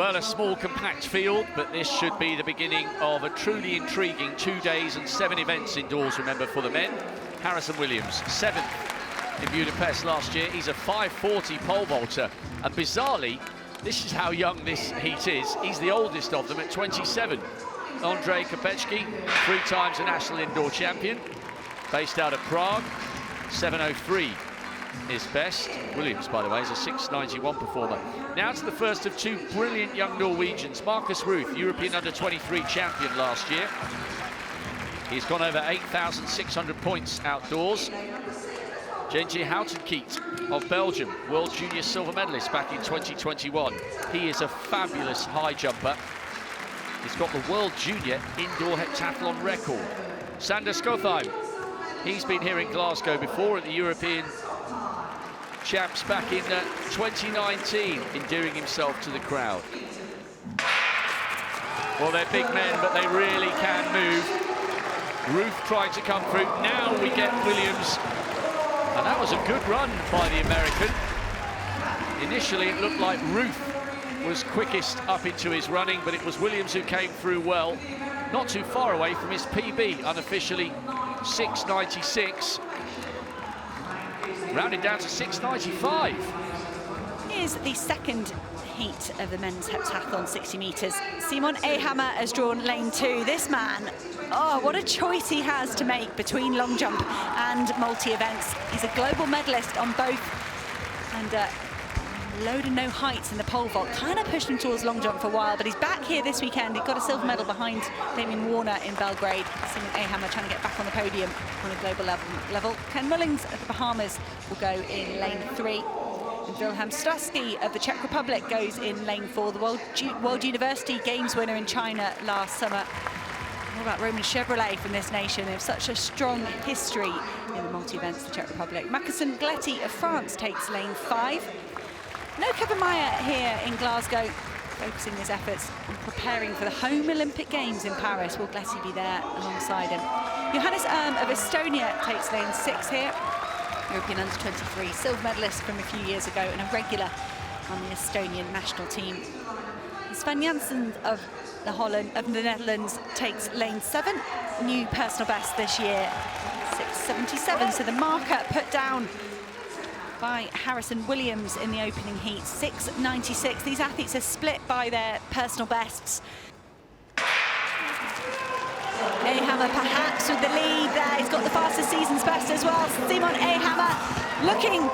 Well, a small, compact field, but this should be the beginning of a truly intriguing 2 days and 7 events indoors, remember, for the men. Harrison Williams, 7th in Budapest last year. He's a 5:40 pole vaulter. And bizarrely, this is how young this heat is. He's the oldest of them at 27. Andrzej Kopecki, 3 times a national indoor champion, based out of Prague. 7:03 is best. Williams, by the way, is a 6:91 performer. Now to the first of 2 brilliant young Norwegians. Marcus Ruth, European under-23 champion last year. He's gone over 8,600 points outdoors. Gentje Houtenkiet of Belgium, World Junior silver medalist back in 2021. He is a fabulous high jumper. He's got the World Junior indoor heptathlon record. Sander Skotheim, he's been here in Glasgow before at the European Champs back in 2019, endearing himself to the crowd. Well, they're big men, but they really can move. Ruth trying to come through. Now we get Williams. And that was a good run by the American. Initially, it looked like Ruth was quickest up into his running, but it was Williams who came through well. Not too far away from his PB, unofficially 6:96. Rounded down to 6:95. Here's the second heat of the men's heptathlon 60 metres. Simon Ehammer has drawn lane 2. This man, oh, what a choice he has to make between long jump and multi-events. He's a global medalist on both, and load of no heights in the pole vault. Kind of pushed him towards long jump for a while, but he's back here this weekend. He got a silver medal behind Damien Warner in Belgrade. Simon Ehammer trying to get back on the podium on a global level. Ken Mullings of the Bahamas will go in lane 3. And Wilhelm Strasky of the Czech Republic goes in lane 4, the World University Games winner in China last summer. What about Roman Chevrolet from this nation? They have such a strong history in the multi-events, the Czech Republic. Macasson Gletti of France takes lane 5. No Kevin Meyer here in Glasgow, focusing his efforts on preparing for the home Olympic Games in Paris. Will Gletti be there alongside him? Johannes of Estonia takes lane 6 here. European under-23 silver medalist from a few years ago and a regular on the Estonian national team. Sven Janssen of the Netherlands takes lane 7. New personal best this year, 6:77. So the marker put down by Harrison Williams in the opening heat, 6:96. These athletes are split by their personal bests. Ehammer perhaps with the lead there. He's got the fastest season's best as well. Simon Ehammer looking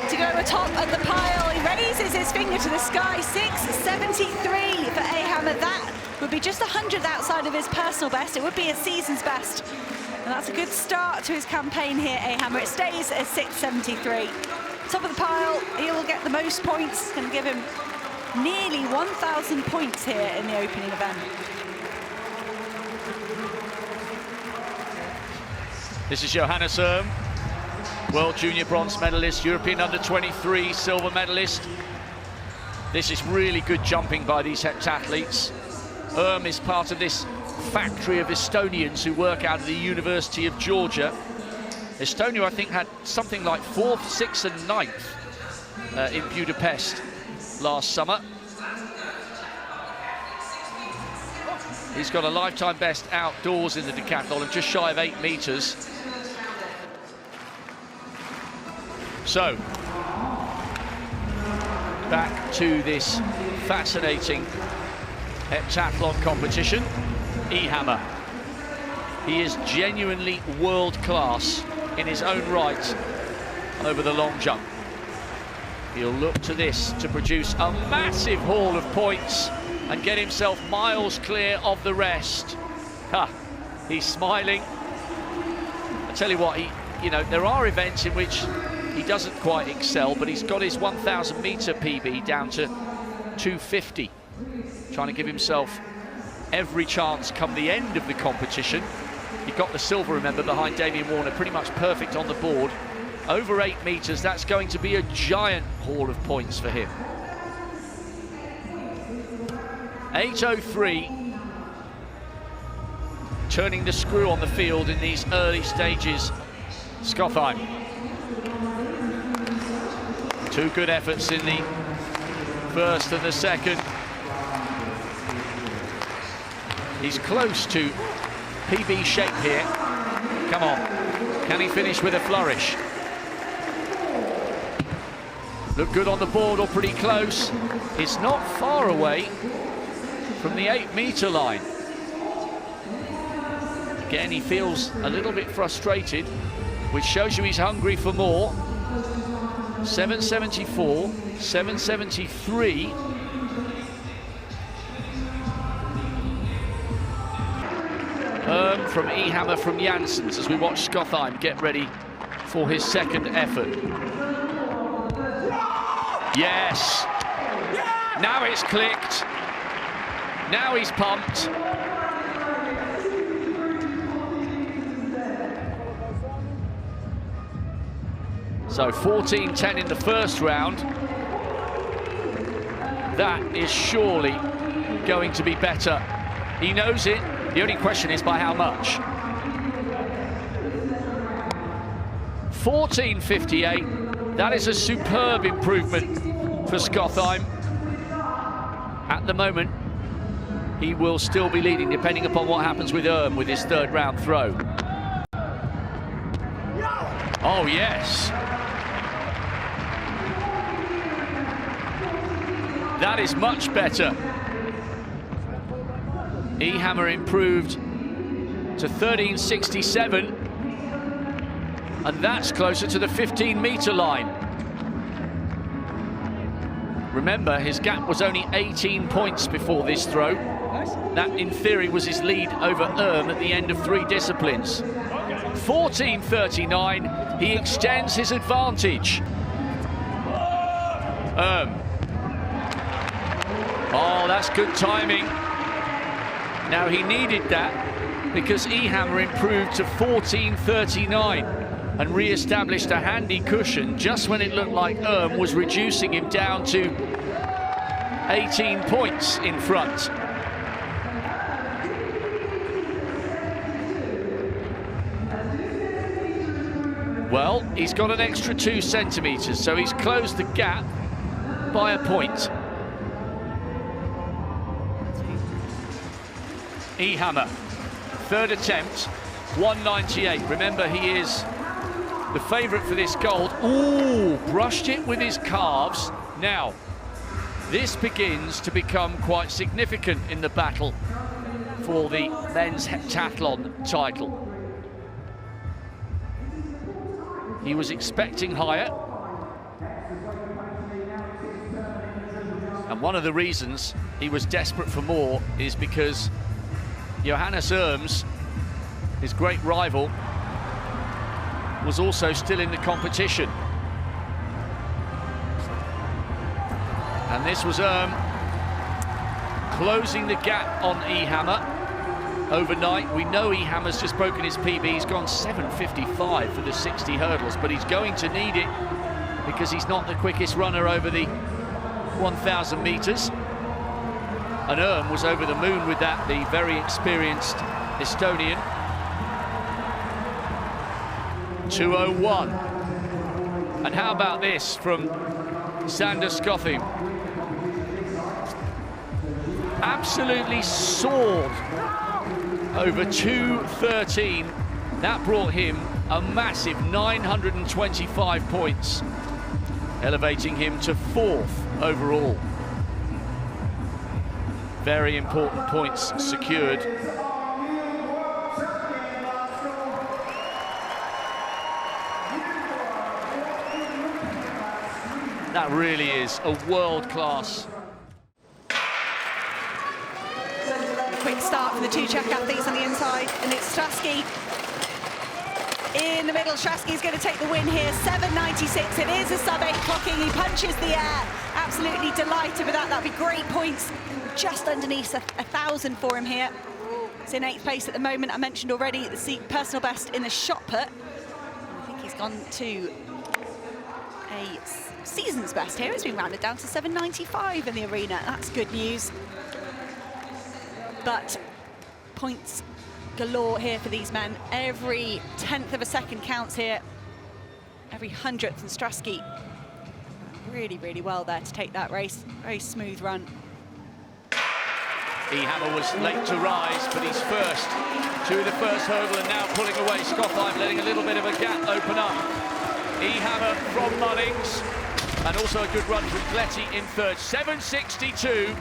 to go atop of the pile. He raises his finger to the sky. 6:73 for Ehammer. That would be just 100th outside of his personal best. It would be a season's best. And that's a good start to his campaign here, Ehammer. It stays at 6:73. Top of the pile, he will get the most points. Going to give him nearly 1,000 points here in the opening event. This is Johannes Erm, World Junior bronze medalist, European under-23 silver medalist. This is really good jumping by these heptathletes. Erm is part of this factory of Estonians who work out of the University of Georgia. Estonia, I think, had something like 4th, 6th and 9th in Budapest last summer. He's got a lifetime best outdoors in the decathlon of just shy of 8 meters. So, back to this fascinating heptathlon competition. Ehammer. He is genuinely world class in his own right over the long jump. He'll look to this to produce a massive haul of points and get himself miles clear of the rest. Ha, he's smiling. I tell you what, there are events in which he doesn't quite excel, but he's got his 1,000 meter PB down to 250, trying to give himself every chance come the end of the competition. He got the silver, remember, behind Damien Warner, pretty much perfect on the board. Over 8 meters, that's going to be a giant haul of points for him. 8:03, turning the screw on the field in these early stages. Skotheim. 2 good efforts in the first and the second. He's close to PB shape here. Come on, can he finish with a flourish? Look good on the board or pretty close. It's not far away from the 8-meter line. Again, he feels a little bit frustrated, which shows you he's hungry for more. 774, 773. From Ehammer from Janssens as we watch Skotheim get ready for his second effort. Yes! Now it's clicked. Now he's pumped. So 14-10 in the first round. That is surely going to be better. He knows it. The only question is by how much. 14.58. That is a superb improvement for Skotheim. At the moment, he will still be leading, depending upon what happens with with his third round throw. Oh, yes. That is much better. Ehammer improved to 13.67, and that's closer to the 15-meter line. Remember, his gap was only 18 points before this throw. That, in theory, was his lead over at the end of 3 disciplines. 14.39, he extends his advantage. Oh, that's good timing. Now, he needed that because Ehammer improved to 14.39 and re-established a handy cushion just when it looked like was reducing him down to 18 points in front. Well, he's got an extra 2 centimetres, so he's closed the gap by a point. Ehammer, third attempt, 198. Remember, he is the favourite for this gold. Ooh, brushed it with his calves. Now, this begins to become quite significant in the battle for the men's heptathlon title. He was expecting higher. And one of the reasons he was desperate for more is because Johannes Erms, his great rival, was also still in the competition. And this was closing the gap on Ehammer overnight. We know Ehammer's just broken his PB. He's gone 7.55 for the 60 hurdles, but he's going to need it because he's not the quickest runner over the 1,000 metres. And was over the moon with that, the very experienced Estonian. 2:01. And how about this from Sander Skotheim? Absolutely soared over 2:13. That brought him a massive 925 points, elevating him to 4th overall. Very important points secured. That really is a world-class. Quick start for the 2 Czech athletes on the inside, and it's Strasky in the middle. Strasky's going to take the win here, 7.96. It is a sub-8 clocking. He punches the air. Absolutely delighted with that. That'd be great points. Just underneath 1,000 for him here. He's in 8th place at the moment. I mentioned already the personal best in the shot put. I think he's gone to a season's best here. It's been rounded down to 7.95 in the arena. That's good news. But points galore here for these men. Every 10th of a second counts here. Every 100th, and Strasky really, really well there to take that race. Very smooth run. Ehammer was late to rise, but he's first to the first hurdle and now pulling away. Skottheim letting a little bit of a gap open up. Ehammer from Mullings, and also a good run from Gletty in third. 7:62.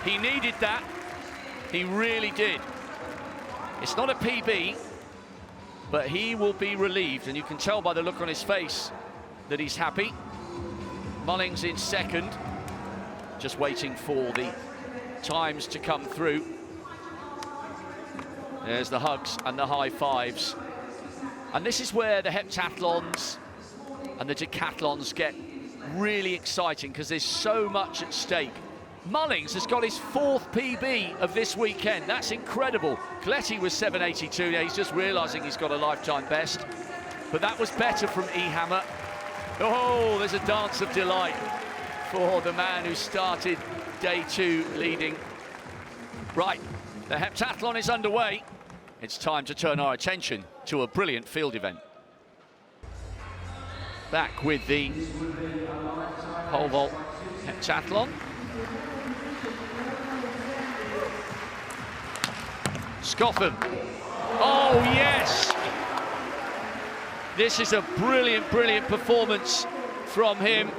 He needed that. He really did. It's not a PB, but he will be relieved, and you can tell by the look on his face that he's happy. Mullings in second, just waiting for the times to come through. There's the hugs and the high fives. And this is where the heptathlons and the decathlons get really exciting, because there's so much at stake. Mullings has got his 4th PB of this weekend. That's incredible. Gletty was 7:82. Now he's just realising he's got a lifetime best. But that was better from Ehammer. Oh, there's a dance of delight for the man who started day 2 leading. Right, the heptathlon is underway. It's time to turn our attention to a brilliant field event. Back with the pole vault heptathlon. Scotham. Oh, yes! This is a brilliant, brilliant performance from him.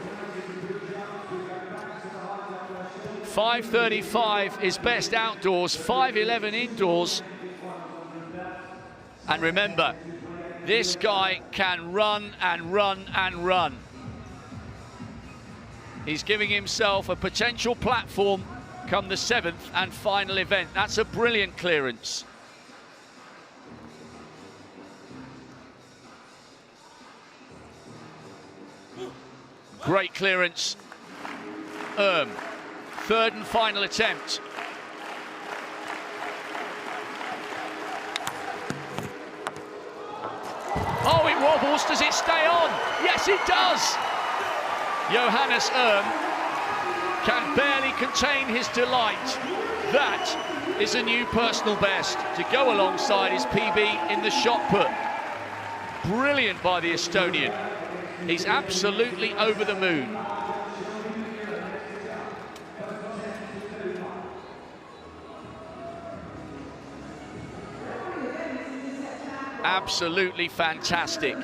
5:35 is best outdoors, 5:11 indoors. And remember, this guy can run and run and run. He's giving himself a potential platform come the 7th and final event. That's a brilliant clearance. Great clearance. 3rd and final attempt. Oh, it wobbles. Does it stay on? Yes, it does. Johannes can barely contain his delight. That is a new personal best to go alongside his PB in the shot put. Brilliant by the Estonian. He's absolutely over the moon. Absolutely fantastic.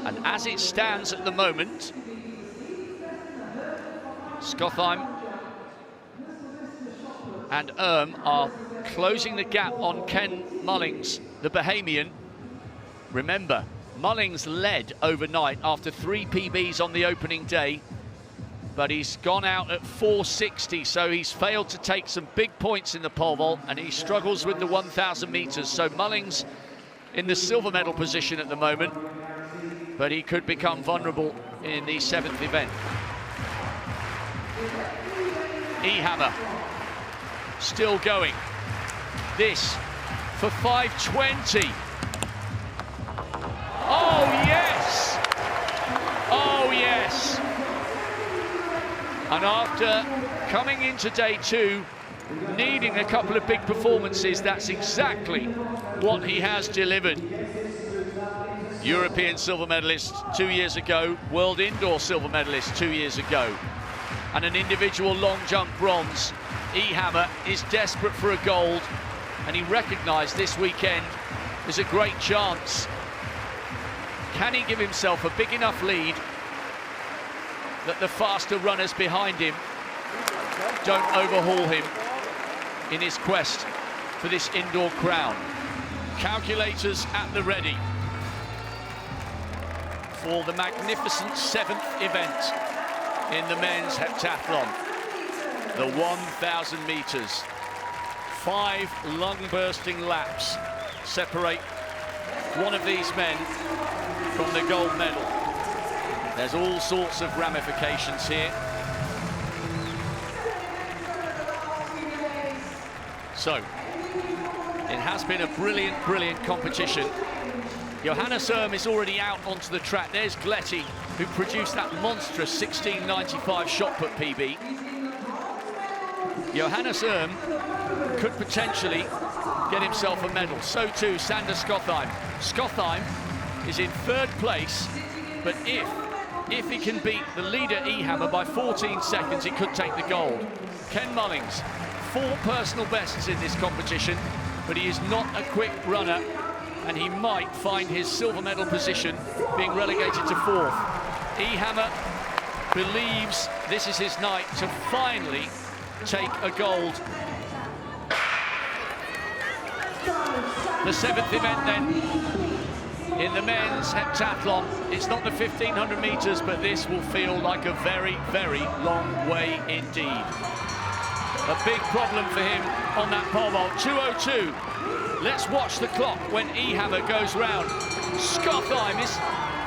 And as it stands at the moment, Scothheim and are closing the gap on Ken Mullings, the Bahamian. Remember, Mullings led overnight after 3 PBs on the opening day, but he's gone out at 4:60, so he's failed to take some big points in the pole vault, and he struggles with the 1,000 metres. So Mullings in the silver medal position at the moment, but he could become vulnerable in the 7th event. Ehammer still going. This for 5:20. Oh, yes! Oh, yes! And after coming into day 2, needing a couple of big performances, that's exactly what he has delivered. European silver medalist 2 years ago, world indoor silver medalist 2 years ago, and an individual long jump bronze. Ehammer is desperate for a gold, and he recognised this weekend is a great chance. Can he give himself a big enough lead that the faster runners behind him don't overhaul him in his quest for this indoor crown? Calculators at the ready for the magnificent 7th event in the men's heptathlon, the 1,000 metres. 5 lung-bursting laps separate one of these men from the gold medal. There's all sorts of ramifications here. So, it has been a brilliant, brilliant competition. Johannes is already out onto the track. There's Gletty, who produced that monstrous 16:95 shot put PB. Johannes could potentially get himself a medal. So too Sander Scothheim. Scothheim is in 3rd place, but if he can beat the leader Ehammer by 14 seconds, he could take the gold. Ken Mullings, 4 personal bests in this competition, but he is not a quick runner, and he might find his silver medal position being relegated to 4th. Ehammer believes this is his night to finally take a gold. The 7th event then in the men's heptathlon. It's not the 1500 meters, but this will feel like a very, very long way indeed. A big problem for him on that pole vault. 2:02. Let's watch the clock when Ehammer goes round. Skotheim is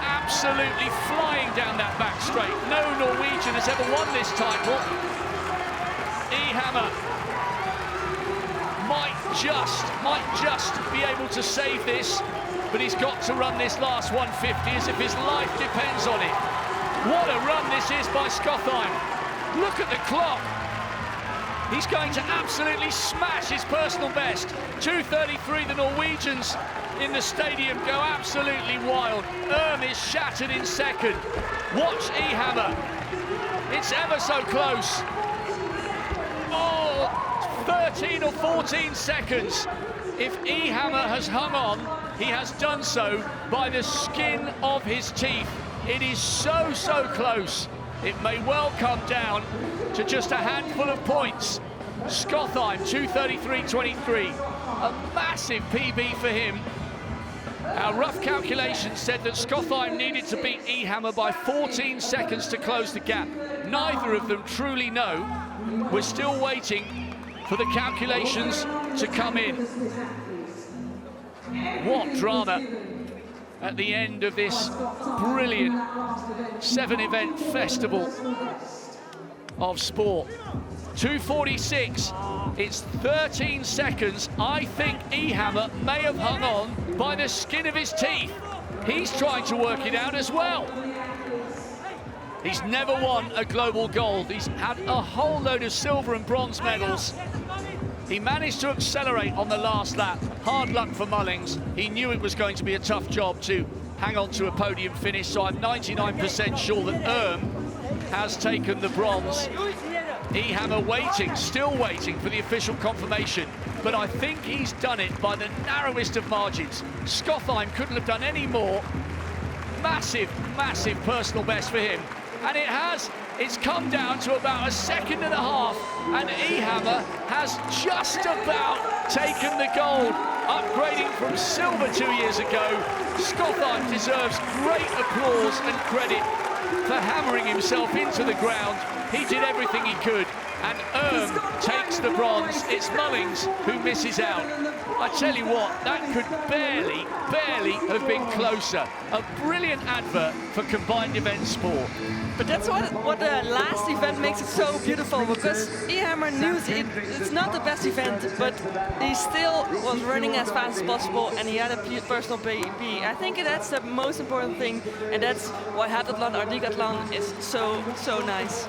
absolutely flying down that back straight. No Norwegian has ever won this title. Ehammer might just be able to save this, but he's got to run this last 150 as if his life depends on it. What a run this is by Skotheim. Look at the clock. He's going to absolutely smash his personal best. 2:33, the Norwegians in the stadium go absolutely wild. Is shattered in second. Watch Ehammer. It's ever so close. Oh, 13 or 14 seconds. If Ehammer has hung on, he has done so by the skin of his teeth. It is so, so close. It may well come down to just a handful of points. Skotheim, 2:33.23. A massive PB for him. Our rough calculations said that Skotheim needed to beat Ehammer by 14 seconds to close the gap. Neither of them truly know. We're still waiting for the calculations to come in. What drama at the end of this brilliant 7-event festival of sport. 2:46, it's 13 seconds. I think Ehammer may have hung on by the skin of his teeth. He's trying to work it out as well. He's never won a global gold. He's had a whole load of silver and bronze medals. He managed to accelerate on the last lap. Hard luck for Mullings. He knew it was going to be a tough job to hang on to a podium finish, so I'm 99% sure that has taken the bronze. Ehammer waiting, still waiting for the official confirmation, but I think he's done it by the narrowest of margins. Skotheim couldn't have done any more. Massive, massive personal best for him. And it's come down to about 1.5 seconds, and Ehammer has just about taken the gold, upgrading from silver 2 years ago. Skotheim deserves great applause and credit for hammering himself into the ground. He did everything he could, and takes the bronze. It's Mullings who misses out. I tell you what, that could barely have been closer. A brilliant advert for combined event sport. But that's what the last event makes it so beautiful, because Ehammer knew it's not the best event, but he still was running as fast as possible, and he had a personal PB. I think that's the most important thing, and that's why heptathlon or decathlon is so nice.